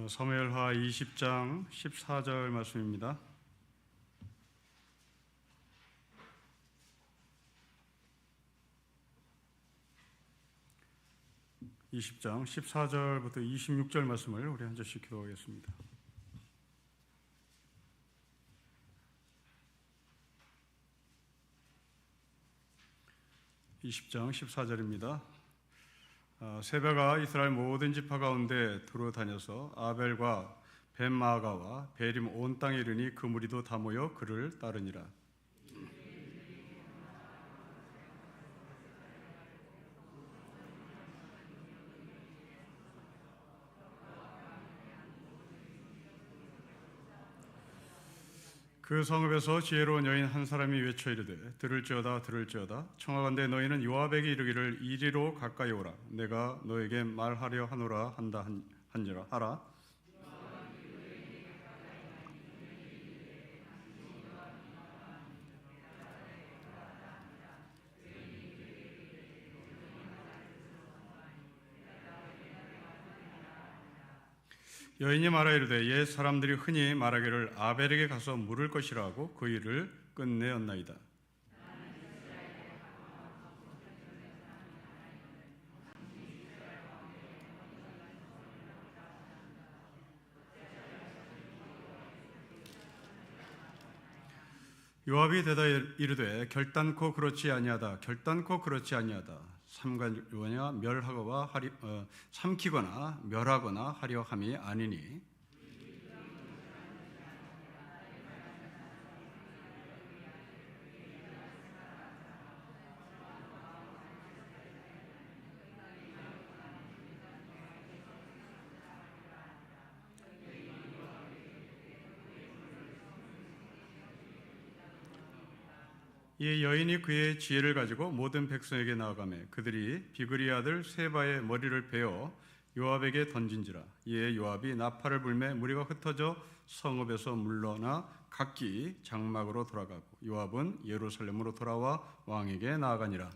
사무엘하 20장 14절 말씀입니다. (20장) 14절부터 26절 말씀을 우리 한 절씩 기도하겠습니다. 20장 14절입니다. 세바가 이스라엘 모든 지파 가운데 두루 다녀서 아벨과 벳마아가와 베림 온 땅에 이르니 그 무리도 다 모여 그를 따르니라. 그 성읍에서 지혜로운 여인 한 사람이 외쳐 이르되 들을지어다 들을지어다 청하건대 너희는 요압에게 이르기를 이리로 가까이 오라 내가 너에게 말하려 하노라 한다 한지라 하라. 여인이 말하 이르되 옛 사람들이 흔히 말하기를 아벨에게 가서 물을 것이라 하고 그 일을 끝내었나이다. 요압이 대답 이르되 결단코 그렇지 아니하다 결단코 그렇지 아니하다 삼가거나 멸하거나 삼키거나 멸하거나 하려 함이 아니니 이 여인이 그의 지혜를 가지고 모든 백성에게 나아가매 그들이 비그리 아들 세바의 머리를 베어 요압에게 던진지라. 이에 요압이 나팔을 불매 무리가 흩어져 성읍에서 물러나 각기 장막으로 돌아가고 요압은 예루살렘으로 돌아와 왕에게 나아가니라.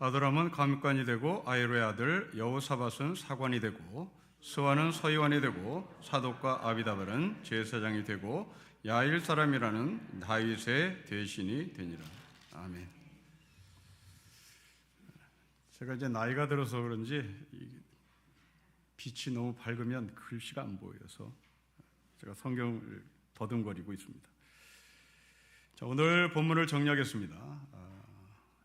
아도람은 감관이 되고 아이로의 아들 여호사밧은 사관이 되고 스와는 서기관이 되고 사독과 아비다발은 제사장이 되고 야일 사람이라는 다윗의 대신이 되니라. 아멘. 제가 이제 나이가 들어서 그런지 빛이 너무 밝으면 글씨가 안 보여서 제가 성경을 더듬거리고 있습니다. 자, 오늘 본문을 정리하겠습니다.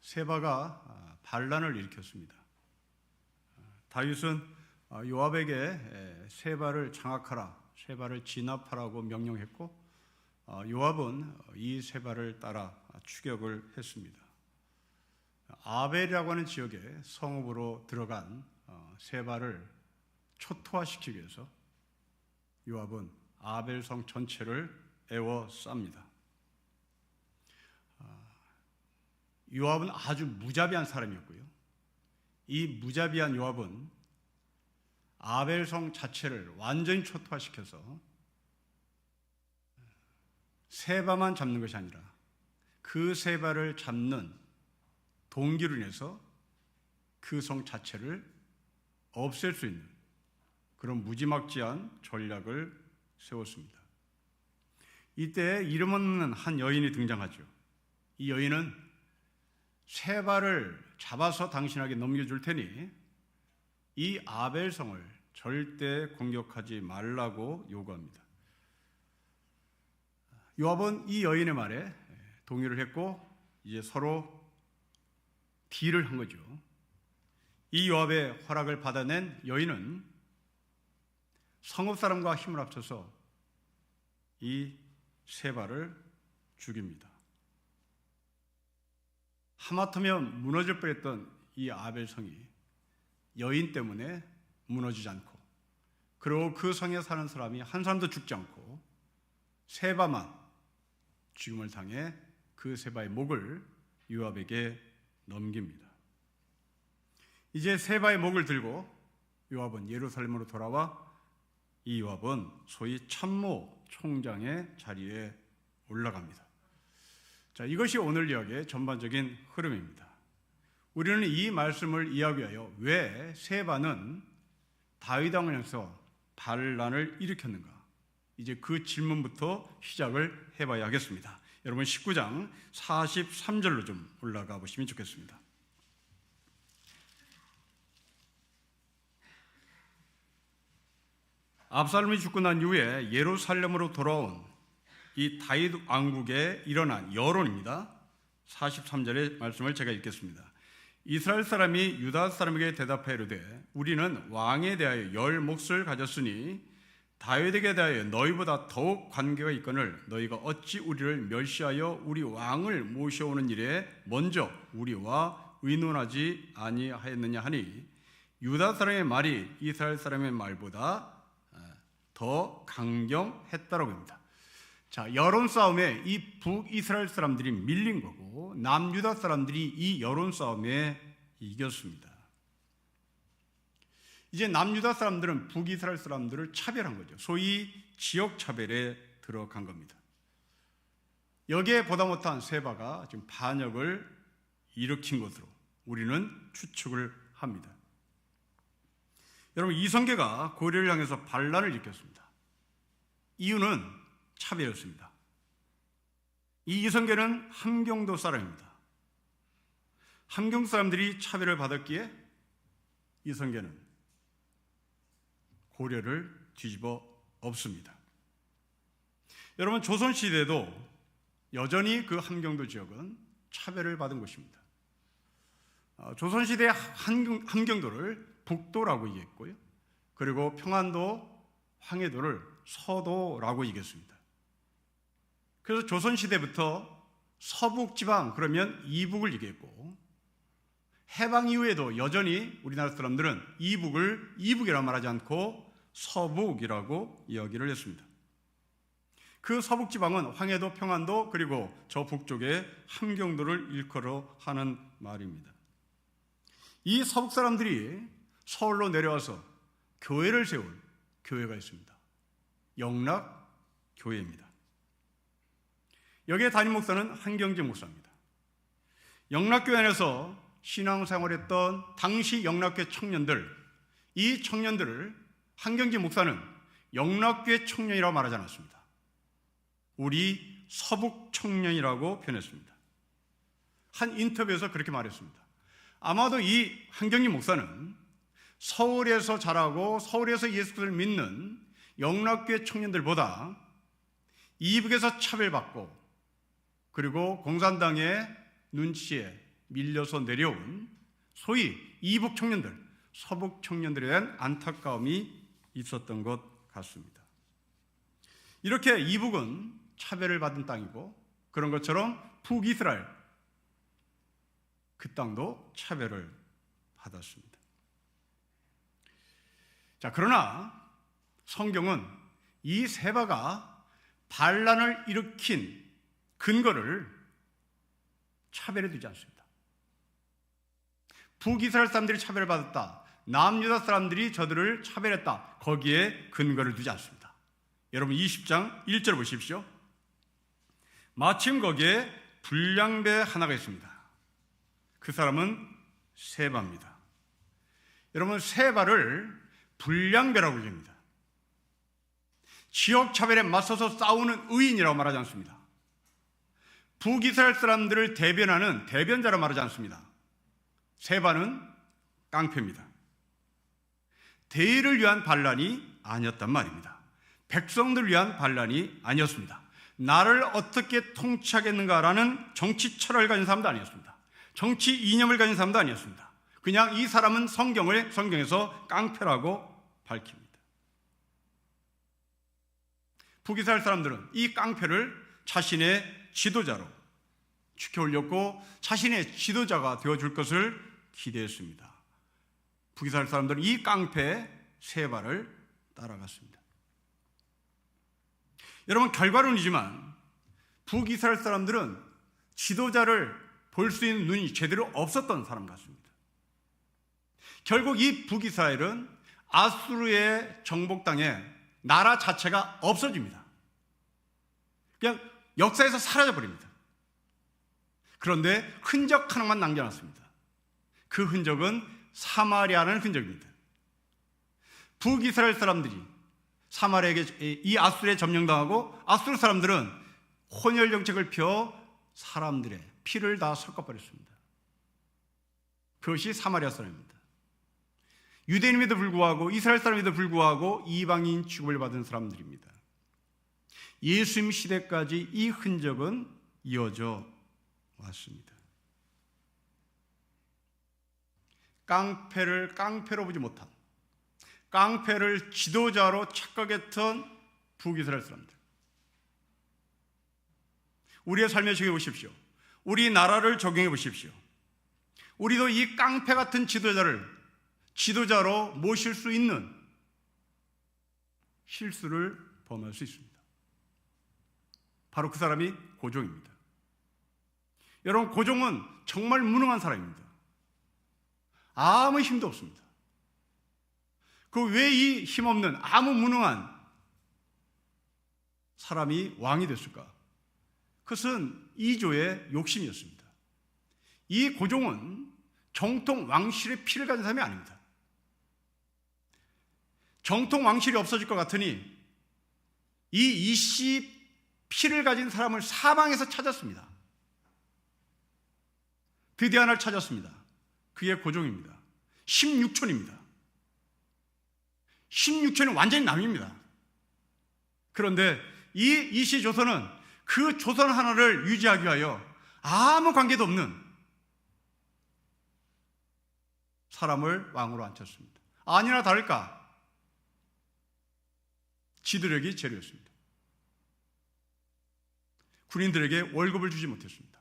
세바가 반란을 일으켰습니다. 다윗은 요압에게 세바를 장악하라, 세바를 진압하라고 명령했고 요압은 이 세바를 따라 추격을 했습니다. 아벨이라고 하는 지역에 성읍으로 들어간 세바를 초토화시키기 위해서 요압은 아벨성 전체를 에워쌉니다. 요압은 아주 무자비한 사람이었고요. 이 무자비한 요압은 아벨성 자체를 완전히 초토화시켜서 세바만 잡는 것이 아니라 그 세바를 잡는 동기로 인해서 그 성 자체를 없앨 수 있는 그런 무지막지한 전략을 세웠습니다. 이때 이름 없는 한 여인이 등장하죠. 이 여인은 세바를 잡아서 당신에게 넘겨줄 테니 이 아벨성을 절대 공격하지 말라고 요구합니다. 요압은 이 여인의 말에 동의를 했고 이제 서로 딜을 한 거죠. 이 요압의 허락을 받아낸 여인은 성읍 사람과 힘을 합쳐서 이 세바를 죽입니다. 하마터면 무너질 뻔했던 이 아벨성이 여인 때문에 무너지지 않고 그리고 그 성에 사는 사람이 한 사람도 죽지 않고 세바만 죽음을 당해 그 세바의 목을 요압에게 넘깁니다. 이제 세바의 목을 들고 요압은 예루살렘으로 돌아와 이 요압은 소위 참모 총장의 자리에 올라갑니다. 자, 이것이 오늘 이야기의 전반적인 흐름입니다. 우리는 이 말씀을 이야기하여 왜 세바는 다윗 왕을 향해서 반란을 일으켰는가? 이제 그 질문부터 시작을 해봐야 하겠습니다. 여러분 19장 43절로 좀 올라가 보시면 좋겠습니다. 압살롬이 죽고 난 이후에 예루살렘으로 돌아온 이 다윗 왕국에 일어난 여론입니다. 43절의 말씀을 제가 읽겠습니다. 이스라엘 사람이 유다 사람에게 대답하여 이르되 우리는 왕에 대하여 열 몫을 가졌으니 다윗에게 대하여 너희보다 더욱 관계가 있거늘 너희가 어찌 우리를 멸시하여 우리 왕을 모셔오는 일에 먼저 우리와 의논하지 아니하였느냐 하니 유다 사람의 말이 이스라엘 사람의 말보다 더 강경했다라고 합니다. 자, 여론 싸움에 이 북이스라엘 사람들이 밀린 거고 남유다 사람들이 이 여론 싸움에 이겼습니다. 이제 남유다 사람들은 북이스라엘 사람들을 차별한 거죠. 소위 지역 차별에 들어간 겁니다. 여기에 보다 못한 세바가 지금 반역을 일으킨 것으로 우리는 추측을 합니다. 여러분, 이성계가 고려를 향해서 반란을 일으켰습니다. 이유는 차별이었습니다. 이 이성계는 함경도 사람입니다. 함경 사람들이 차별을 받았기에 이성계는 고려를 뒤집어 엎습니다. 여러분, 조선시대에도 여전히 그 함경도 지역은 차별을 받은 곳입니다. 조선시대의 함경도를 북도라고 얘기했고요. 그리고 평안도, 황해도를 서도라고 얘기했습니다. 그래서 조선시대부터 서북지방 그러면 이북을 얘기했고 해방 이후에도 여전히 우리나라 사람들은 이북을 이북이라고 말하지 않고 서북이라고 이야기를 했습니다. 그 서북지방은 황해도, 평안도 그리고 저 북쪽에 함경도를 일컬어 하는 말입니다. 이 서북 사람들이 서울로 내려와서 교회를 세운 교회가 있습니다. 영락교회입니다. 여기에 담임 목사는 한경재 목사입니다. 영락교회 안에서 신앙생활했던 당시 영락교회 청년들, 이 청년들을 한경재 목사는 영락교회 청년이라고 말하지 않았습니다. 우리 서북 청년이라고 표현했습니다. 한 인터뷰에서 그렇게 말했습니다. 아마도 이 한경재 목사는 서울에서 자라고 서울에서 예수 그리스도를 믿는 영락교회 청년들보다 이북에서 차별받고 그리고 공산당의 눈치에 밀려서 내려온 소위 이북 청년들, 서북 청년들에 대한 안타까움이 있었던 것 같습니다. 이렇게 이북은 차별을 받은 땅이고 그런 것처럼 북이스라엘, 그 땅도 차별을 받았습니다. 자, 그러나 성경은 이 세바가 반란을 일으킨 근거를 차별해 두지 않습니다. 북이스라엘 사람들이 차별을 받았다, 남유다 사람들이 저들을 차별했다, 거기에 근거를 두지 않습니다. 여러분 20장 1절 보십시오. 마침 거기에 불량배 하나가 있습니다. 그 사람은 세바입니다. 여러분, 세바를 불량배라고 얘기합니다. 지역 차별에 맞서서 싸우는 의인이라고 말하지 않습니다. 북이스라엘 사람들을 대변하는 대변자라 말하지 않습니다. 세바는 깡패입니다. 대의를 위한 반란이 아니었단 말입니다. 백성들을 위한 반란이 아니었습니다. 나를 어떻게 통치하겠는가라는 정치 철학을 가진 사람도 아니었습니다. 정치 이념을 가진 사람도 아니었습니다. 그냥 이 사람은 성경에서 깡패라고 밝힙니다. 북이스라엘 사람들은 이 깡패를 자신의 지도자로 축혀 올렸고 자신의 지도자가 되어줄 것을 기대했습니다. 북이스라엘 사람들은 이 깡패 세바를 따라갔습니다. 여러분, 결과론이지만 북이스라엘 사람들은 지도자를 볼 수 있는 눈이 제대로 없었던 사람 같습니다. 결국 이 북이스라엘은 아수르의 정복당에 나라 자체가 없어집니다. 그냥 역사에서 사라져 버립니다. 그런데 흔적 하나만 남겨놨습니다. 그 흔적은 사마리아라는 흔적입니다. 북이스라엘 사람들이 사마리아에게 이 아수르에 점령당하고 아수르 사람들은 혼혈 정책을 펴 사람들의 피를 다 섞어버렸습니다. 그것이 사마리아 사람입니다. 유대인임에도 불구하고 이스라엘 사람임에도 불구하고 이방인 취급을 받은 사람들입니다. 예수님 시대까지 이 흔적은 이어져 왔습니다. 깡패로 보지 못한, 깡패를 지도자로 착각했던 북이스라엘 사람들. 우리의 삶에 적용해 보십시오. 우리 나라를 적용해 보십시오. 우리도 이 깡패 같은 지도자를 지도자로 모실 수 있는 실수를 범할 수 있습니다. 바로 그 사람이 고종입니다. 여러분, 고종은 정말 무능한 사람입니다. 아무 힘도 없습니다. 그 왜 이 힘없는 아무 무능한 사람이 왕이 됐을까? 그것은 이조의 욕심이었습니다. 이 고종은 정통 왕실의 피를 가진 사람이 아닙니다. 정통 왕실이 없어질 것 같으니 이 이씨 피를 가진 사람을 사방에서 찾았습니다. 드디어 하나를 찾았습니다. 그게 고종입니다. 16촌입니다. 16촌은 완전히 남입니다. 그런데 이 이씨 조선은 그 조선 하나를 유지하기 위하여 아무 관계도 없는 사람을 왕으로 앉혔습니다. 아니나 다를까 지도력이 제로였습니다. 군인들에게 월급을 주지 못했습니다.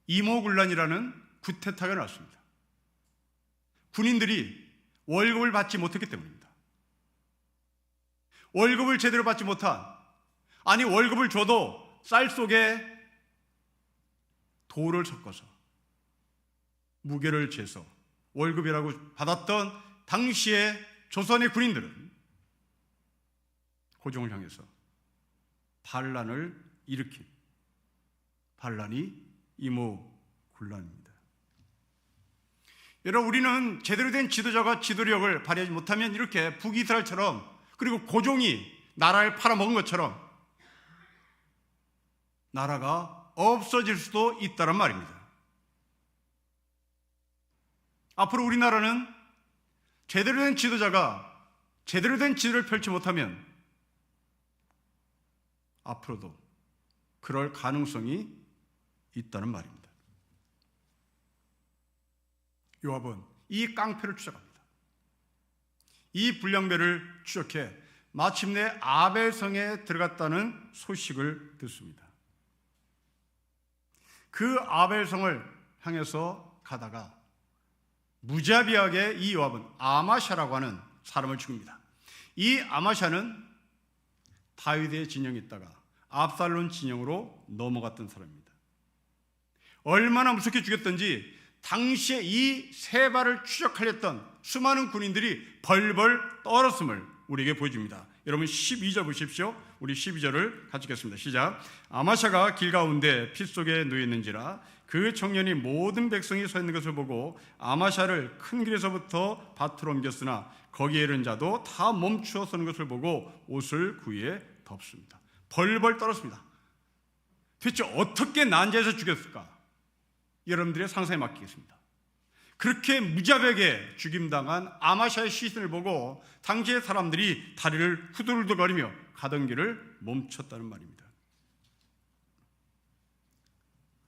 이모군란이라는 구태타가 났습니다. 군인들이 월급을 받지 못했기 때문입니다. 월급을 제대로 받지 못한, 아니 월급을 줘도 쌀 속에 돌을 섞어서 무게를 재서 월급이라고 받았던 당시의 조선의 군인들은 고종을 향해서 반란을 일으킨, 반란이 이모군란입니다. 여러분, 우리는 제대로 된 지도자가 지도력을 발휘하지 못하면 이렇게 북이스라엘처럼, 그리고 고종이 나라를 팔아먹은 것처럼 나라가 없어질 수도 있다는 말입니다. 앞으로 우리나라는 제대로 된 지도자가 제대로 된 지도를 펼치 못하면 앞으로도 그럴 가능성이 있다는 말입니다. 요압은 이 깡패를 추적합니다. 이 불량배를 추적해 마침내 아벨성에 들어갔다는 소식을 듣습니다. 그 아벨성을 향해서 가다가 무자비하게 이 요압은 아마샤라고 하는 사람을 죽입니다. 이 아마샤는 다윗의 진영에 있다가 압살론 진영으로 넘어갔던 사람입니다. 얼마나 무섭게 죽였던지 당시에 이 세바를 추적하였던 수많은 군인들이 벌벌 떨었음을 우리에게 보여줍니다. 여러분 12절 보십시오. 우리 12절을 같이 읽겠습니다. 시작. 아마샤가 길 가운데 피 속에 누워있는지라 그 청년이 모든 백성이 서 있는 것을 보고 아마샤를 큰 길에서부터 밭으로 옮겼으나 거기에 이른 자도 다 멈추어 서는 것을 보고 옷을 구위에 덮습니다. 벌벌 떨었습니다. 대체 어떻게 난자에서 죽였을까? 여러분들의 상상에 맡기겠습니다. 그렇게 무자비하게 죽임당한 아마샤의 시신을 보고 당시의 사람들이 다리를 후들후들거리며 가던 길을 멈췄다는 말입니다.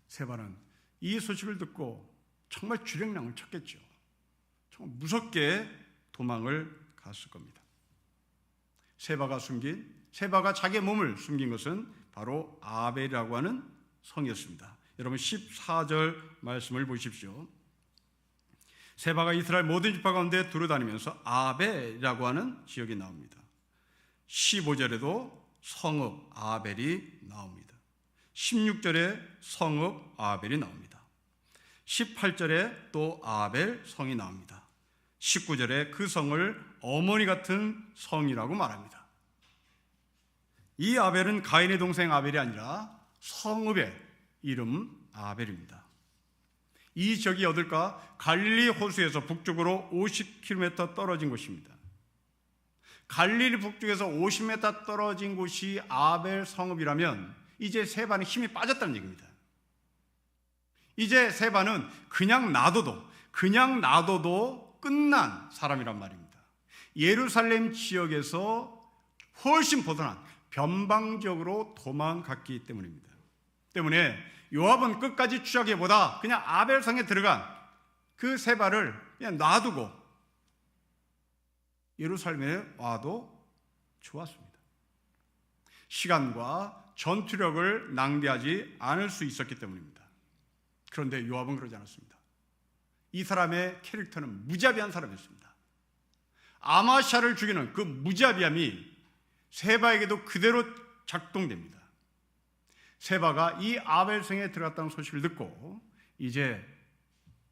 세바는 이 소식을 듣고 정말 주력량을 쳤겠죠. 정말 무섭게 도망을 갔을 겁니다. 세바가 자기의 몸을 숨긴 것은 바로 아벨이라고 하는 성이었습니다. 여러분 14절 말씀을 보십시오. 세바가 이스라엘 모든 지파 가운데 두루다니면서 아벨이라고 하는 지역이 나옵니다. 15절에도 성읍 아벨이 나옵니다. 16절에 성읍 아벨이 나옵니다. 18절에 또 아벨 성이 나옵니다. 19절에 그 성을 어머니 같은 성이라고 말합니다. 이 아벨은 가인의 동생 아벨이 아니라 성읍의 이름 아벨입니다. 이 지역이 어딜까? 갈릴리 호수에서 북쪽으로 50km 떨어진 곳입니다. 갈릴리 북쪽에서 50m 떨어진 곳이 아벨 성읍이라면 이제 세바는 힘이 빠졌다는 얘기입니다. 이제 세바는 그냥 놔둬도 끝난 사람이란 말입니다. 예루살렘 지역에서 훨씬 벗어난 변방적으로 도망갔기 때문입니다. 때문에 요압은 끝까지 추적해보다 그냥 아벨성에 들어간 그 세바를 그냥 놔두고 예루살렘에 와도 좋았습니다. 시간과 전투력을 낭비하지 않을 수 있었기 때문입니다. 그런데 요압은 그러지 않았습니다. 이 사람의 캐릭터는 무자비한 사람이었습니다. 아마샤를 죽이는 그 무자비함이 세바에게도 그대로 작동됩니다. 세바가 이 아벨성에 들어갔다는 소식을 듣고 이제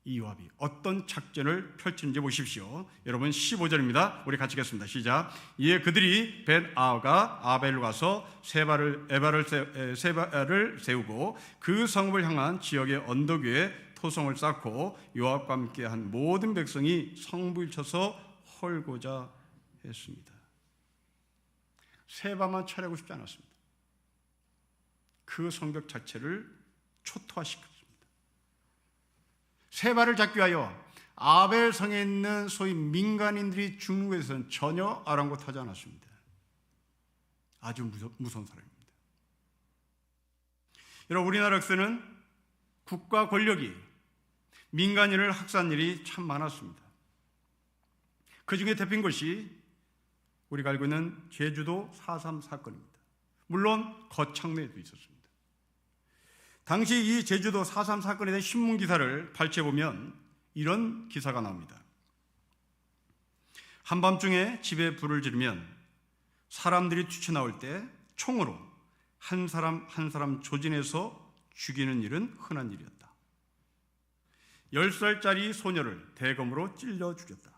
이 요압이 어떤 작전을 펼치는지 보십시오. 여러분 15절입니다. 우리 같이 읽겠습니다. 시작. 이에 그들이 벤아가 아벨로 가서 세바를 세우고 그 성읍을 향한 지역의 언덕 위에 토성을 쌓고 요압과 함께 한 모든 백성이 성부를 쳐서 헐고자 했습니다. 세바만 처리하고 싶지 않았습니다. 그 성벽 자체를 초토화시켰습니다. 세바를 잡기 위하여 아벨성에 있는 소위 민간인들이 죽는 것에서는 전혀 아랑곳하지 않았습니다. 아주 무서운 사람입니다. 여러분, 우리나라 역사는 국가 권력이 민간인을 학살한 일이 참 많았습니다. 그 중에 대표인 것이 우리가 알고 있는 제주도 4.3 사건입니다. 물론 거창내에도 있었습니다. 당시 이 제주도 4.3 사건에 대한 신문 기사를 발췌해보면 이런 기사가 나옵니다. 한밤중에 집에 불을 지르면 사람들이 뛰쳐나올 때 총으로 한 사람 한 사람 조진해서 죽이는 일은 흔한 일이었다. 10살짜리 소녀를 대검으로 찔러 죽였다.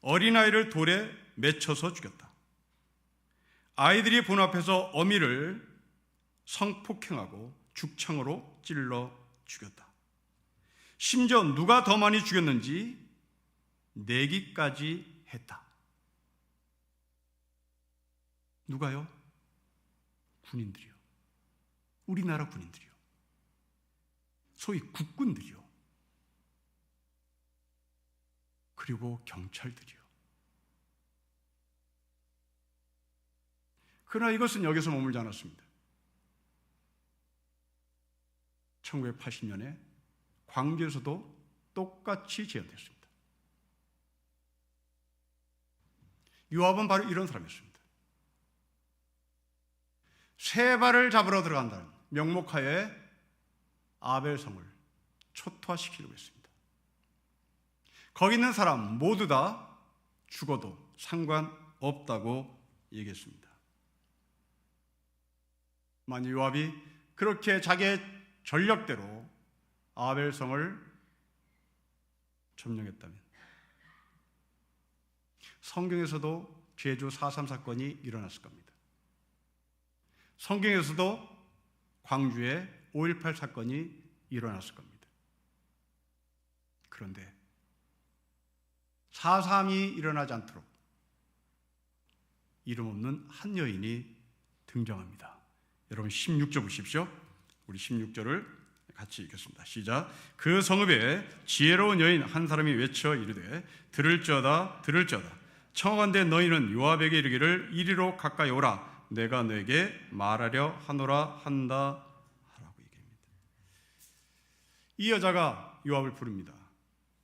어린아이를 돌에 맺혀서 죽였다. 아이들이 본 앞에서 어미를 성폭행하고 죽창으로 찔러 죽였다. 심지어 누가 더 많이 죽였는지 내기까지 했다. 누가요? 군인들이요. 우리나라 군인들이요. 소위 국군들이요. 그리고 경찰들이요. 그러나 이것은 여기서 머물지 않았습니다. 1980년에 광주에서도 똑같이 재현됐습니다. 요압은 바로 이런 사람이었습니다. 세바를 잡으러 들어간다는 명목하에 아벨성을 초토화시키려고 했습니다. 거기 있는 사람 모두 다 죽어도 상관없다고 얘기했습니다. 만약 요압이 그렇게 자기의 전력대로 아벨성을 점령했다면 성경에서도 제주 4.3 사건이 일어났을 겁니다. 성경에서도 광주에 5.18 사건이 일어났을 겁니다. 그런데 4.3이 일어나지 않도록 이름 없는 한 여인이 등장합니다. 여러분 16절 보십시오. 우리 16절을 같이 읽겠습니다. 시작. 그 성읍에 지혜로운 여인 한 사람이 외쳐 이르되 들을지어다 들을지어다 청하건대 너희는 요압에게 이르기를 이리로 가까이 오라 내가 너에게 말하려 하노라 한다 하라고 얘기합니다. 이 여자가 요압을 부릅니다.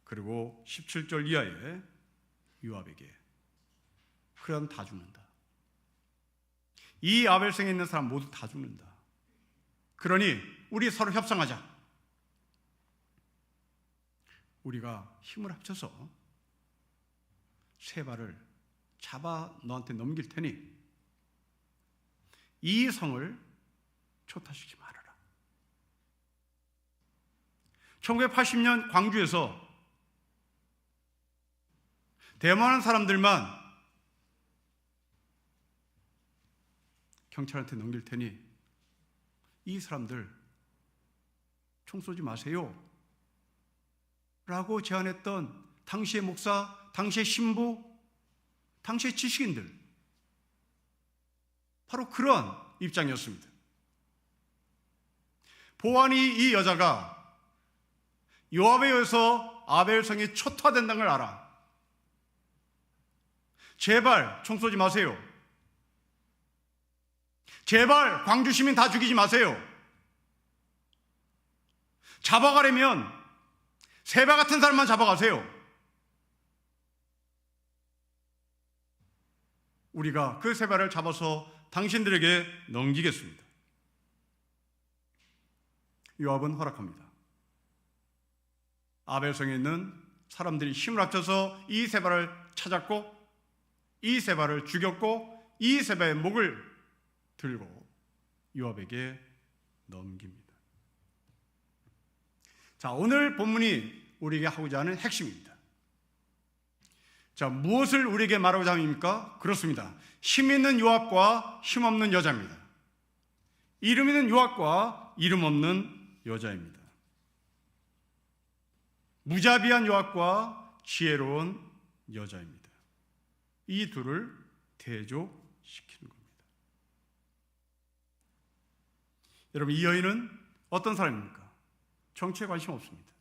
그리고 17절 이하에 요압에게 그럼 다 죽는다. 이 아벨성에 있는 사람 모두 다 죽는다. 그러니 우리 서로 협상하자. 우리가 힘을 합쳐서 세바를 잡아 너한테 넘길 테니 이 성을 초토화시키지 말아라. 1980년 광주에서 대만한 사람들만 경찰한테 넘길 테니 이 사람들 총 쏘지 마세요 라고 제안했던 당시의 목사, 당시의 신부, 당시의 지식인들, 바로 그런 입장이었습니다. 보안이 이 여자가 요압에 의해서 아벨성이 초토화된다는 걸 알아. 제발 총 쏘지 마세요. 제발 광주 시민 다 죽이지 마세요. 잡아가려면 세바 같은 사람만 잡아가세요. 우리가 그 세바를 잡아서 당신들에게 넘기겠습니다. 요압은 허락합니다. 아벨성에 있는 사람들이 힘을 합쳐서 이 세바를 찾았고, 이 세바를 죽였고, 이 세바의 목을 들고 요압에게 넘깁니다. 자, 오늘 본문이 우리에게 하고자 하는 핵심입니다. 자, 무엇을 우리에게 말하고자 합니까? 그렇습니다. 힘 있는 요압과 힘 없는 여자입니다. 이름 있는 요압과 이름 없는 여자입니다. 무자비한 요압과 지혜로운 여자입니다. 이 둘을 대조시키는 겁니다. 여러분, 이 여인은 어떤 사람입니까? 정치에 관심 없습니다.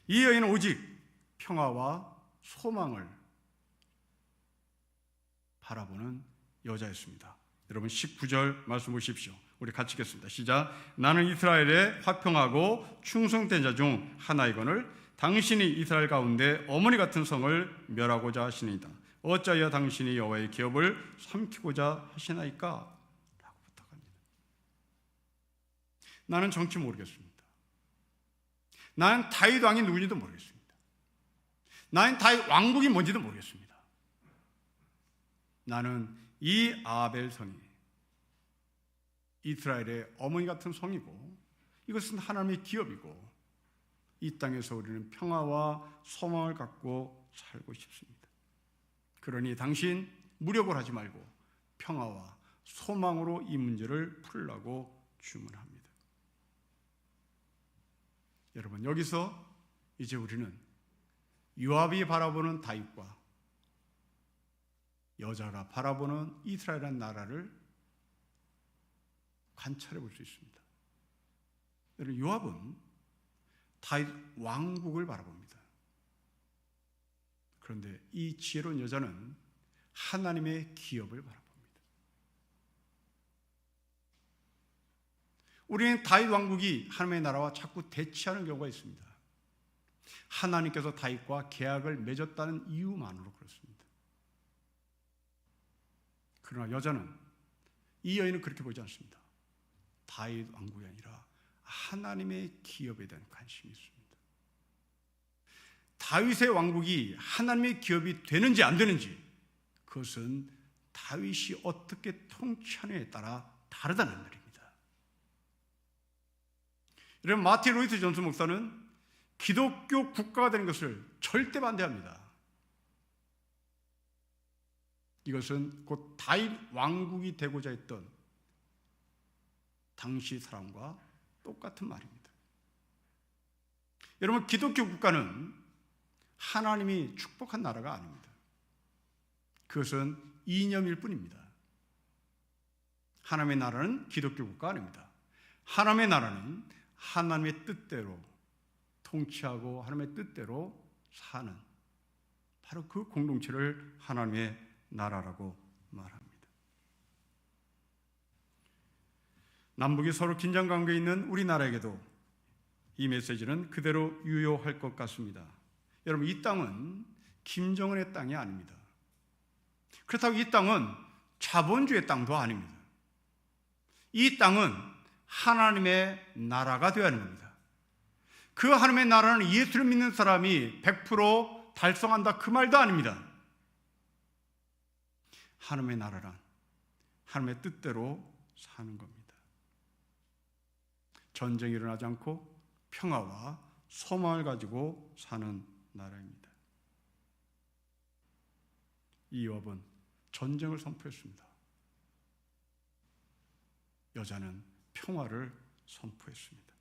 이 여인은 오직 평화와 소망을 바라보는 여자였습니다. 여러분 19절 말씀 보십시오. 우리 같이 읽겠습니다. 시작. 나는 이스라엘의 화평하고 충성된 자 중 하나이거늘 당신이 이스라엘 가운데 어머니 같은 성을 멸하고자 하시니이다. 어찌하여 당신이 여호와의 기업을 삼키고자 하시나이까? 라고 부탁합니다. 나는 정치 모르겠습니다. 나는 다윗 왕이 누구인지도 모르겠습니다. 나는 다윗 왕국이 뭔지도 모르겠습니다. 나는 이 아벨 성이 이스라엘의 어머니 같은 성이고, 이것은 하나님의 기업이고, 이 땅에서 우리는 평화와 소망을 갖고 살고 싶습니다. 그러니 당신 무력을 하지 말고 평화와 소망으로 이 문제를 풀라고 주문합니다. 여러분, 여기서 이제 우리는 요압이 바라보는 다윗과 여자가 바라보는 이스라엘이라는 나라를 관찰해 볼 수 있습니다. 여러분, 요압은 다윗 왕국을 바라봅니다. 그런데 이 지혜로운 여자는 하나님의 기업을 바라봅니다. 우리는 다윗 왕국이 하나님의 나라와 자꾸 대치하는 경우가 있습니다. 하나님께서 다윗과 계약을 맺었다는 이유만으로 그렇습니다. 그러나 여자는, 이 여인은 그렇게 보지 않습니다. 다윗 왕국이 아니라 하나님의 기업에 대한 관심이 있습니다. 다윗의 왕국이 하나님의 기업이 되는지 안 되는지, 그것은 다윗이 어떻게 통치하느냐에 따라 다르다는 말입니다. 여러분, 마틴 루이스 존스 목사는 기독교 국가가 되는 것을 절대 반대합니다. 이것은 곧 다윗 왕국이 되고자 했던 당시 사람과 똑같은 말입니다. 여러분, 기독교 국가는 하나님이 축복한 나라가 아닙니다. 그것은 이념일 뿐입니다. 하나님의 나라는 기독교 국가가 아닙니다. 하나님의 나라는 하나님의 뜻대로 통치하고 하나님의 뜻대로 사는, 바로 그 공동체를 하나님의 나라라고 말합니다. 남북이 서로 긴장 관계에 있는 우리나라에게도 이 메시지는 그대로 유효할 것 같습니다. 여러분, 이 땅은 김정은의 땅이 아닙니다. 그렇다고 이 땅은 자본주의 땅도 아닙니다. 이 땅은 하나님의 나라가 되어야 하는 겁니다. 그 하나님의 나라는 예수를 믿는 사람이 100% 달성한다, 그 말도 아닙니다. 하나님의 나라란 하나님의 뜻대로 사는 겁니다. 전쟁이 일어나지 않고 평화와 소망을 가지고 사는 나라입니다. 이 요압은 전쟁을 선포했습니다. 여자는 평화를 선포했습니다.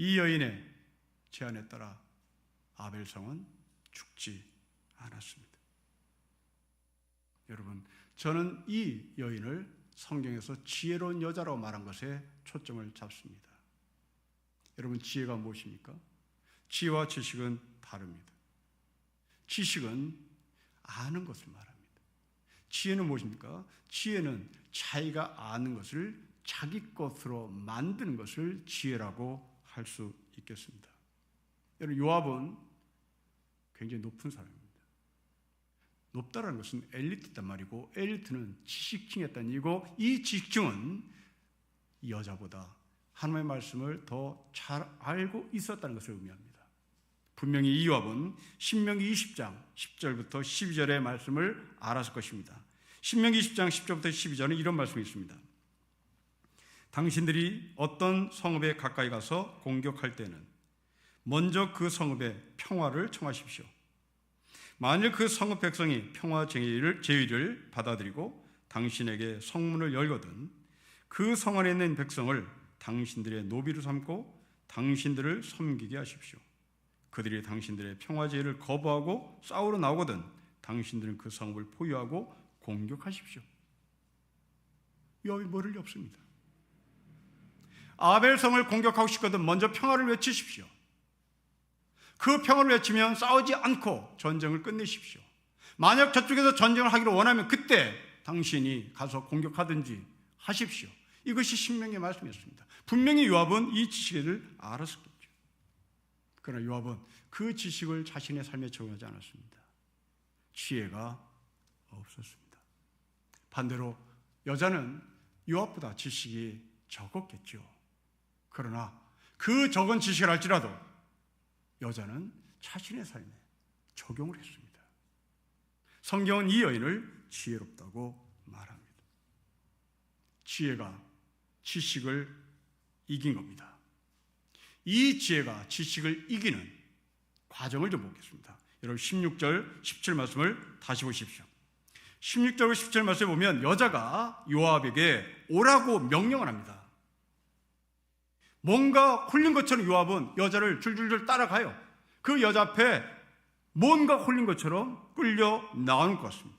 이 여인의 제안에 따라 아벨성은 죽지 않았습니다. 여러분, 저는 이 여인을 성경에서 지혜로운 여자라고 말한 것에 초점을 잡습니다. 여러분, 지혜가 무엇입니까? 지혜와 지식은 다릅니다. 지식은 아는 것을 말합니다. 지혜는 무엇입니까? 지혜는 자기가 아는 것을 자기 것으로 만드는 것을 지혜라고 할 수 있겠습니다. 여러분, 요압은 굉장히 높은 사람입니다. 높다라는 것은 엘리트단 말이고, 엘리트는 지식층이었다는 얘기고, 이 지식층은 이 여자보다 하나님의 말씀을 더 잘 알고 있었다는 것을 의미합니다. 분명히 이 요압은 신명기 20장 10절부터 12절의 말씀을 알았을 것입니다. 신명기 20장 10절부터 12절은 이런 말씀이 있습니다. 당신들이 어떤 성읍에 가까이 가서 공격할 때는 먼저 그 성읍에 평화를 청하십시오. 만일 그 성읍 백성이 평화 제의를 받아들이고 당신에게 성문을 열거든 그 성 안에 있는 백성을 당신들의 노비로 삼고 당신들을 섬기게 하십시오. 그들이 당신들의 평화 제의를 거부하고 싸우러 나오거든 당신들은 그 성읍을 포위하고 공격하십시오. 요압이 모를 리 없습니다. 아벨성을 공격하고 싶거든 먼저 평화를 외치십시오. 그 평화를 외치면 싸우지 않고 전쟁을 끝내십시오. 만약 저쪽에서 전쟁을 하기를 원하면 그때 당신이 가서 공격하든지 하십시오. 이것이 신명기의 말씀이었습니다. 분명히 요압은 이 지식을 알았었겠죠. 그러나 요압은 그 지식을 자신의 삶에 적용하지 않았습니다. 지혜가 없었습니다. 반대로 여자는 요압보다 지식이 적었겠죠. 그러나 그 적은 지식을 할지라도 여자는 자신의 삶에 적용을 했습니다. 성경은 이 여인을 지혜롭다고 말합니다. 지혜가 지식을 이긴 겁니다. 이 지혜가 지식을 이기는 과정을 좀 보겠습니다. 여러분 16절 17 말씀을 다시 보십시오. 16절 17 말씀에 보면 여자가 요압에게 오라고 명령을 합니다. 뭔가 홀린 것처럼 요압은 여자를 줄줄줄 따라가요. 그 여자 앞에 뭔가 홀린 것처럼 끌려 나오는 것 같습니다.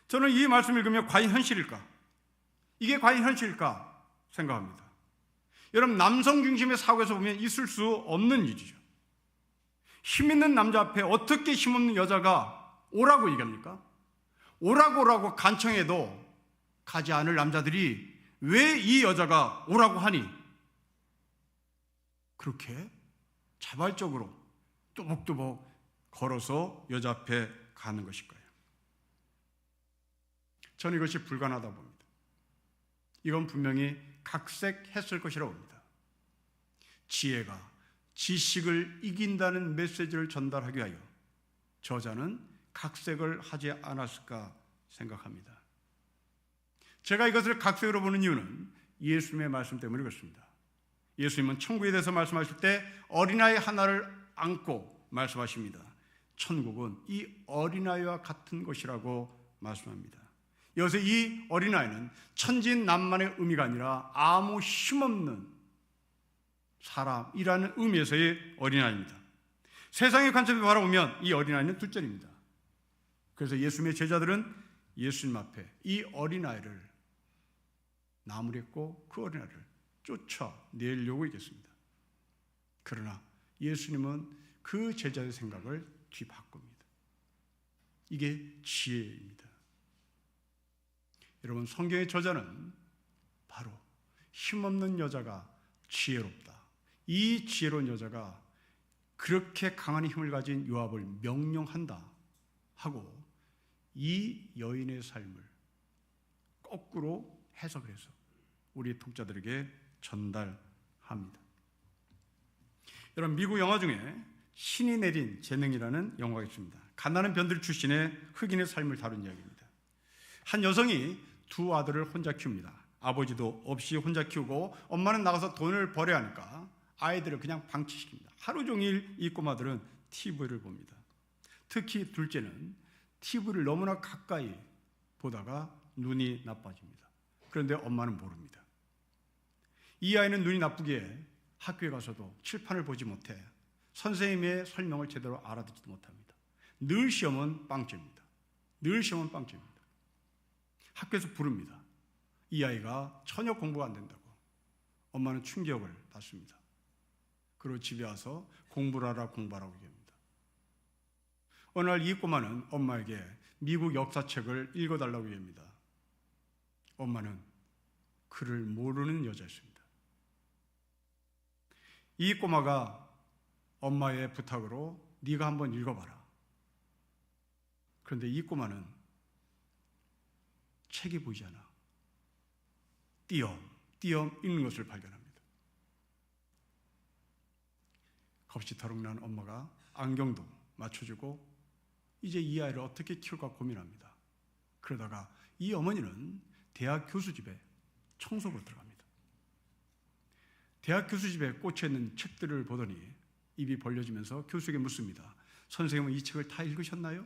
저는 이 말씀을 읽으면 과연 현실일까? 이게 과연 현실일까 생각합니다. 여러분, 남성 중심의 사고에서 보면 있을 수 없는 일이죠. 힘 있는 남자 앞에 어떻게 힘없는 여자가 오라고 얘기합니까? 오라고 간청해도 가지 않을 남자들이 왜 이 여자가 오라고 하니 그렇게 자발적으로 또복또복 걸어서 여자 앞에 가는 것일까요? 저는 이것이 불가능하다 봅니다. 이건 분명히 각색했을 것이라고 봅니다. 지혜가 지식을 이긴다는 메시지를 전달하기 위하여 저자는 각색을 하지 않았을까 생각합니다. 제가 이것을 각색으로 보는 이유는 예수님의 말씀 때문에 그렇습니다. 예수님은 천국에 대해서 말씀하실 때 어린아이 하나를 안고 말씀하십니다. 천국은 이 어린아이와 같은 것이라고 말씀합니다. 여기서 이 어린아이는 천진난만의 의미가 아니라 아무 힘없는 사람이라는 의미에서의 어린아이입니다. 세상의 관점에서 바라보면 이 어린아이는 둘째입니다. 그래서 예수님의 제자들은 예수님 앞에 이 어린아이를 나무랬고 그 어린아이를 쫓아내려고 했겠습니다. 그러나 예수님은 그 제자의 생각을 뒤바꿉니다. 이게 지혜입니다. 여러분, 성경의 저자는 바로 힘없는 여자가 지혜롭다. 이 지혜로운 여자가 그렇게 강한 힘을 가진 요압을 명령한다 하고 이 여인의 삶을 거꾸로 해석을 해서 우리 독자들에게 전달합니다. 여러분, 미국 영화 중에 신이 내린 재능이라는 영화가 있습니다. 가난한 변두리 출신의 흑인의 삶을 다룬 이야기입니다. 한 여성이 두 아들을 혼자 키웁니다. 아버지도 없이 혼자 키우고 엄마는 나가서 돈을 벌어야 하니까 아이들을 그냥 방치시킵니다. 하루 종일 이 꼬마들은 TV를 봅니다. 특히 둘째는 TV를 너무나 가까이 보다가 눈이 나빠집니다. 그런데 엄마는 모릅니다. 이 아이는 눈이 나쁘기에 학교에 가서도 칠판을 보지 못해 선생님의 설명을 제대로 알아듣지도 못합니다. 늘 시험은 빵점입니다. 늘 시험은 빵점입니다. 학교에서 부릅니다. 이 아이가 전혀 공부가 안 된다고. 엄마는 충격을 받습니다. 그리고 집에 와서 공부를 하라 공부하라고 얘기합니다. 어느 날 이 꼬마는 엄마에게 미국 역사책을 읽어달라고 얘기합니다. 엄마는 그를 모르는 여자였습니다. 이 꼬마가 엄마의 부탁으로 네가 한번 읽어봐라. 그런데 이 꼬마는 책이 보이지 않아. 띄엄 읽는 것을 발견합니다. 겁시터럭난 엄마가 안경도 맞춰주고 이제 이 아이를 어떻게 키울까 고민합니다. 그러다가 이 어머니는 대학 교수 집에 청소부로 들어갑니다. 대학 교수 집에 꽂혀있는 책들을 보더니 입이 벌려지면서 교수에게 묻습니다. 선생님은 이 책을 다 읽으셨나요?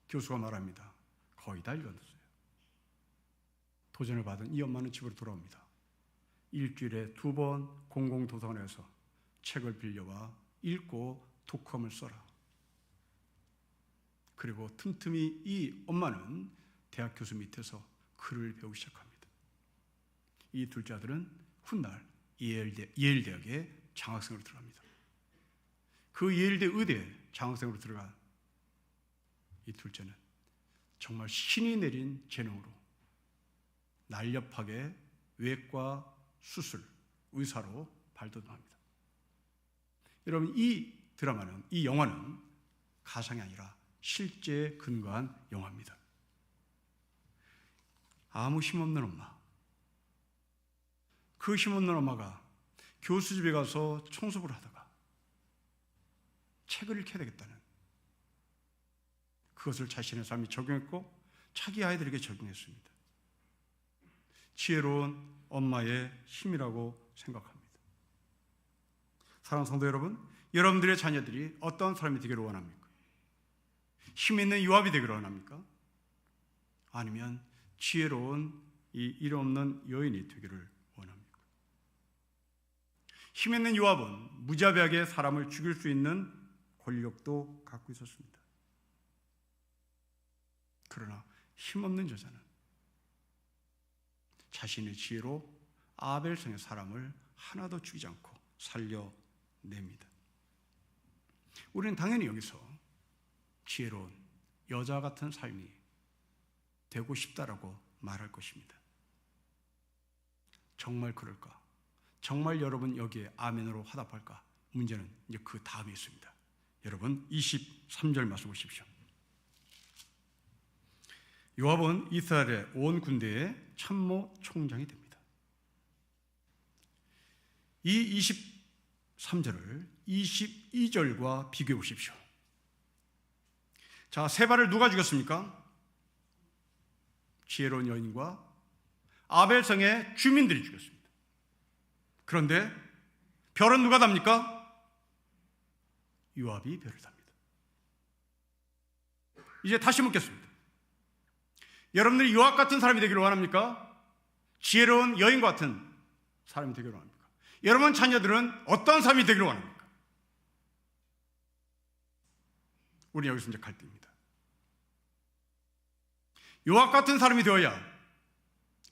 교수가 말합니다. 거의 다 읽었어요. 도전을 받은 이 엄마는 집으로 돌아옵니다. 일주일에 2번 공공도서관에서 책을 빌려와 읽고 독후감을 써라. 그리고 틈틈이 이 엄마는 대학 교수 밑에서 글을 배우기 시작합니다. 이 둘째 아들은 훗날 예일대학에 장학생으로 들어갑니다. 그 예일대 의대에 장학생으로 들어간 이 둘째는 정말 신이 내린 재능으로 날렵하게 외과 수술 의사로 발돋움합니다. 여러분, 이 드라마는, 이 영화는 가상이 아니라 실제에 근거한 영화입니다. 아무 힘없는 엄마, 그 힘없는 엄마가 교수 집에 가서 청소부를 하다가 책을 읽혀야 되겠다는 그것을 자신의 삶에 적용했고 자기 아이들에게 적용했습니다. 지혜로운 엄마의 힘이라고 생각합니다. 사랑하는 성도 여러분, 여러분들의 자녀들이 어떤 사람이 되기를 원합니까? 힘 있는 요압이 되기를 원합니까? 아니면 지혜로운 이 이름 없는 여인이 되기를 원합니까? 힘 있는 요압은 무자비하게 사람을 죽일 수 있는 권력도 갖고 있었습니다. 그러나 힘없는 여자는 자신의 지혜로 아벨성의 사람을 하나도 죽이지 않고 살려냅니다. 우리는 당연히 여기서 지혜로운 여자 같은 삶이 되고 싶다라고 말할 것입니다. 정말 그럴까? 정말 여러분 여기에 아멘으로 화답할까? 문제는 이제 그 다음에 있습니다. 여러분 23절 말씀 보십시오. 요압은 이스라엘의 온 군대의 참모 총장이 됩니다. 이 23절을 22절과 비교해 보십시오. 자, 세바를 누가 죽였습니까? 지혜로운 여인과 아벨성의 주민들이 죽였습니다. 그런데 별은 누가 답니까? 요압이 별을 답니다. 이제 다시 묻겠습니다. 여러분들이 요압 같은 사람이 되기를 원합니까? 지혜로운 여인과 같은 사람이 되기를 원합니까? 여러분 자녀들은 어떤 사람이 되기를 원합니까? 우리 여기서 이제 갈등입니다. 요압 같은 사람이 되어야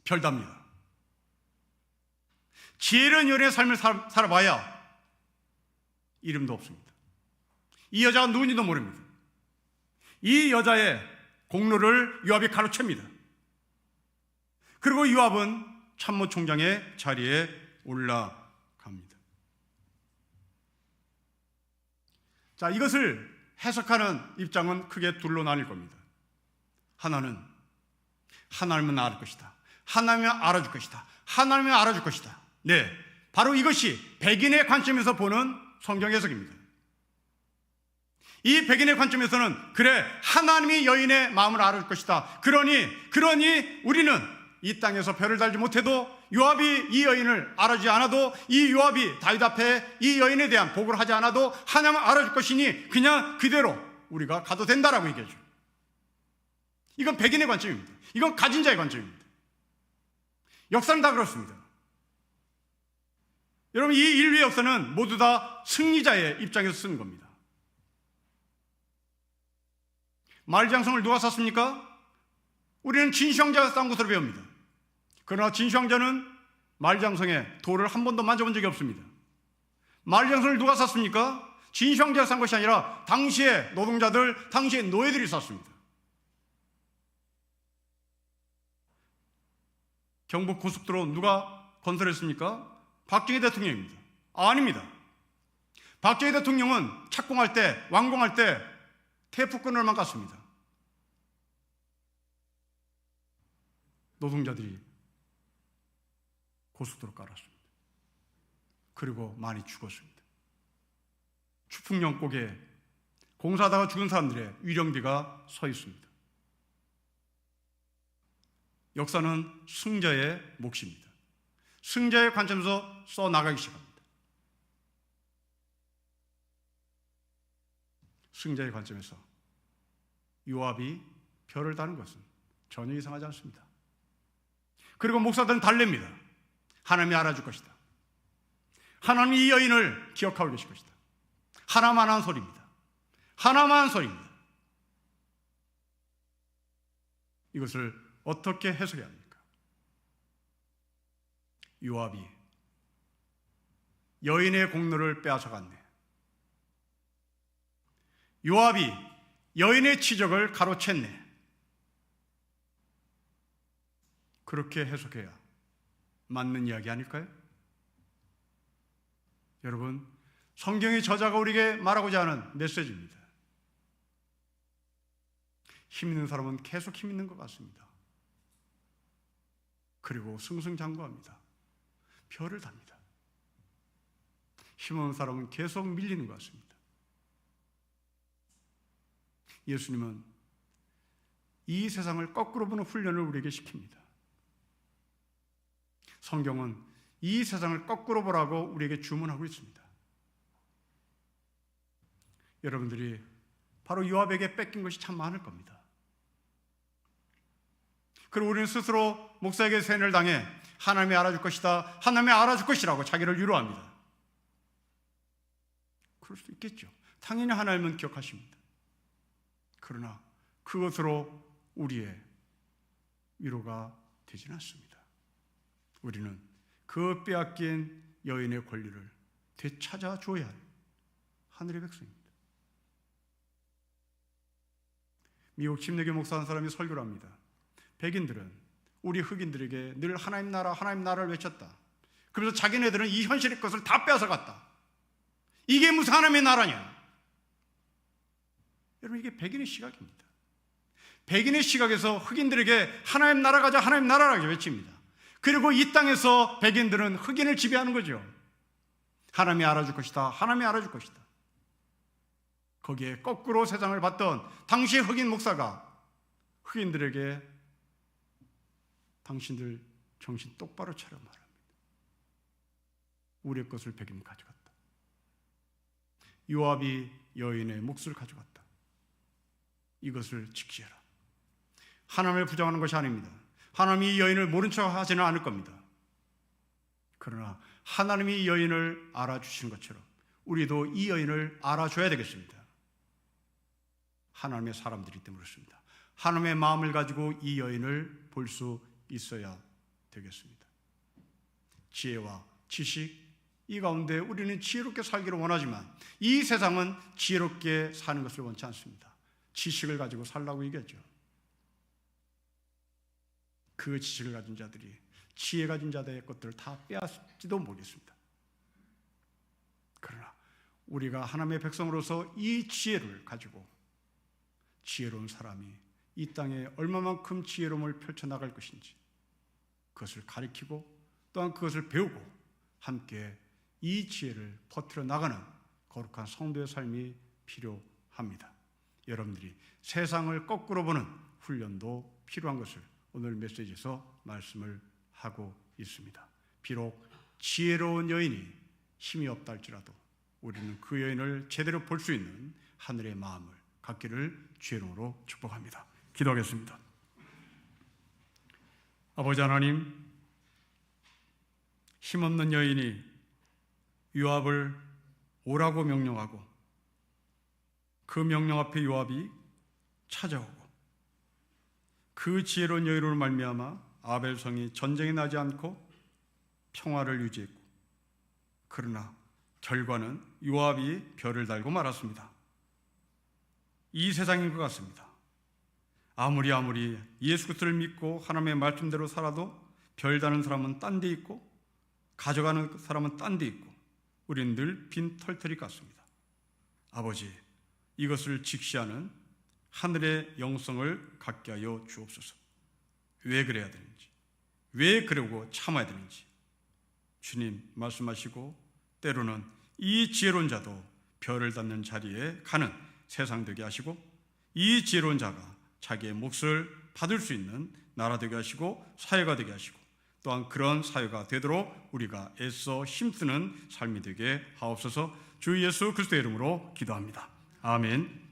별답니다. 지혜로운 여인의 삶을 살아봐야 이름도 없습니다. 이 여자가 누군지도 모릅니다. 이 여자의 공로를 요압이 가로챕니다. 그리고 요압은 참모총장의 자리에 올라갑니다. 자, 이것을 해석하는 입장은 크게 둘로 나뉠 겁니다. 하나는 하나님은 알을 것이다. 하나님은 알아줄 것이다. 하나님은 알아줄 것이다. 네, 바로 이것이 백인의 관점에서 보는 성경 해석입니다. 이 백인의 관점에서는 그래, 하나님이 여인의 마음을 알아줄 것이다. 그러니 우리는 이 땅에서 별을 달지 못해도 요압이 이 여인을 알아주지 않아도, 이 요압이 다윗 앞에 이 여인에 대한 보고를 하지 않아도 하나님은 알아줄 것이니 그냥 그대로 우리가 가도 된다라고 얘기해줘요. 이건 백인의 관점입니다. 이건 가진 자의 관점입니다. 역사는 다 그렇습니다. 여러분, 이 인류의 역사는 모두 다 승리자의 입장에서 쓴 겁니다. 말장성을 누가 샀습니까? 우리는 진시황자가 싼 것으로 배웁니다. 그러나 진시황자는 말장성에 돌을 한 번도 만져본 적이 없습니다. 말장성을 누가 샀습니까? 진시황자가 산 것이 아니라 당시의 노동자들, 당시의 노예들이 샀습니다. 경북 고속도로 누가 건설했습니까? 박정희 대통령입니다. 아닙니다. 박정희 대통령은 착공할 때, 완공할 때 테이프 끈을만 깠습니다. 노동자들이 고속도로 깔았습니다. 그리고 많이 죽었습니다. 추풍령곡에 공사하다가 죽은 사람들의 위령비가 서 있습니다. 역사는 승자의 몫입니다. 승자의 관점에서 써나가기 시작합니다. 승자의 관점에서 요압이 별을 다는 것은 전혀 이상하지 않습니다. 그리고 목사들은 달랩니다. 하나님이 알아줄 것이다. 하나님이 이 여인을 기억하고 계실 것이다. 하나만 한 소리입니다. 하나만 한 소리입니다. 이것을 어떻게 해석해야 합니까? 요압이 여인의 공로를 빼앗아갔네. 요압이 여인의 치적을 가로챘네. 그렇게 해석해야 맞는 이야기 아닐까요? 여러분, 성경의 저자가 우리에게 말하고자 하는 메시지입니다. 힘 있는 사람은 계속 힘 있는 것 같습니다. 그리고 승승장구합니다. 별을 답니다. 힘없는 사람은 계속 밀리는 것 같습니다. 예수님은 이 세상을 거꾸로 보는 훈련을 우리에게 시킵니다. 성경은 이 세상을 거꾸로 보라고 우리에게 주문하고 있습니다. 여러분들이 바로 요압에게 뺏긴 것이 참 많을 겁니다. 그리고 우리는 스스로 목사에게 세뇌를 당해 하나님이 알아줄 것이다, 하나님이 알아줄 것이라고 자기를 위로합니다. 그럴 수 있겠죠. 당연히 하나님은 기억하십니다. 그러나 그것으로 우리의 위로가 되지는 않습니다. 우리는 그 빼앗긴 여인의 권리를 되찾아 줘야 할 하늘의 백성입니다. 미국 침례교 목사 한 사람이 설교를 합니다. 백인들은 우리 흑인들에게 늘 하나님 나라를 외쳤다. 그래서 자기네들은 이 현실의 것을 다 빼앗아갔다. 이게 무슨 하나님의 나라냐? 여러분, 이게 백인의 시각입니다. 백인의 시각에서 흑인들에게 하나님 나라 가자, 하나님 나라라고 외칩니다. 그리고 이 땅에서 백인들은 흑인을 지배하는 거죠. 하나님이 알아줄 것이다, 하나님이 알아줄 것이다. 거기에 거꾸로 세상을 봤던 당시의 흑인 목사가 흑인들에게 당신들 정신 똑바로 차려 말합니다. 우리의 것을 백인이 가져갔다. 요압이 여인의 몫을 가져갔다. 이것을 지키라. 하나님을 부정하는 것이 아닙니다. 하나님이 이 여인을 모른 척 하지는 않을 겁니다. 그러나 하나님이 이 여인을 알아주신 것처럼 우리도 이 여인을 알아줘야 되겠습니다. 하나님의 사람들이기 때문에 그렇습니다. 하나님의 마음을 가지고 이 여인을 볼 수 있어야 되겠습니다. 지혜와 지식, 이 가운데 우리는 지혜롭게 살기를 원하지만 이 세상은 지혜롭게 사는 것을 원치 않습니다. 지식을 가지고 살라고 얘기하죠. 그 지식을 가진 자들이 지혜 가진 자들의 것들을 다 빼앗지도 모르겠습니다. 그러나 우리가 하나님의 백성으로서 이 지혜를 가지고 지혜로운 사람이 이 땅에 얼마만큼 지혜로움을 펼쳐나갈 것인지 그것을 가리키고 또한 그것을 배우고 함께 이 지혜를 퍼뜨려 나가는 거룩한 성도의 삶이 필요합니다. 여러분들이 세상을 거꾸로 보는 훈련도 필요한 것을 오늘 메시지에서 말씀을 하고 있습니다. 비록 지혜로운 여인이 힘이 없다 할지라도 우리는 그 여인을 제대로 볼 수 있는 하늘의 마음을 갖기를 주의 이름으로 축복합니다. 기도하겠습니다. 아버지 하나님, 힘없는 여인이 요압을 오라고 명령하고 그 명령 앞에 요압이 찾아오고 그 지혜로운 여인으로 말미암아 아벨성이 전쟁이 나지 않고 평화를 유지했고, 그러나 결과는 요압이 별을 달고 말았습니다. 이 세상인 것 같습니다. 아무리 예수 그리스도를 믿고 하나님의 말씀대로 살아도 별 다는 사람은 딴 데 있고 가져가는 사람은 딴 데 있고 우리는 늘 빈 털터리 같습니다. 아버지, 이것을 직시하는 하늘의 영성을 갖게 하여 주옵소서. 왜 그래야 되는지, 왜 그러고 참아야 되는지 주님 말씀하시고, 때로는 이 지혜로운 자도 별을 닫는 자리에 가는 세상 되게 하시고, 이 지혜로운 자가 자기의 몫을 받을 수 있는 나라 되게 하시고 사회가 되게 하시고, 또한 그런 사회가 되도록 우리가 애써 힘쓰는 삶이 되게 하옵소서. 주 예수 그리스도의 이름으로 기도합니다. 아멘.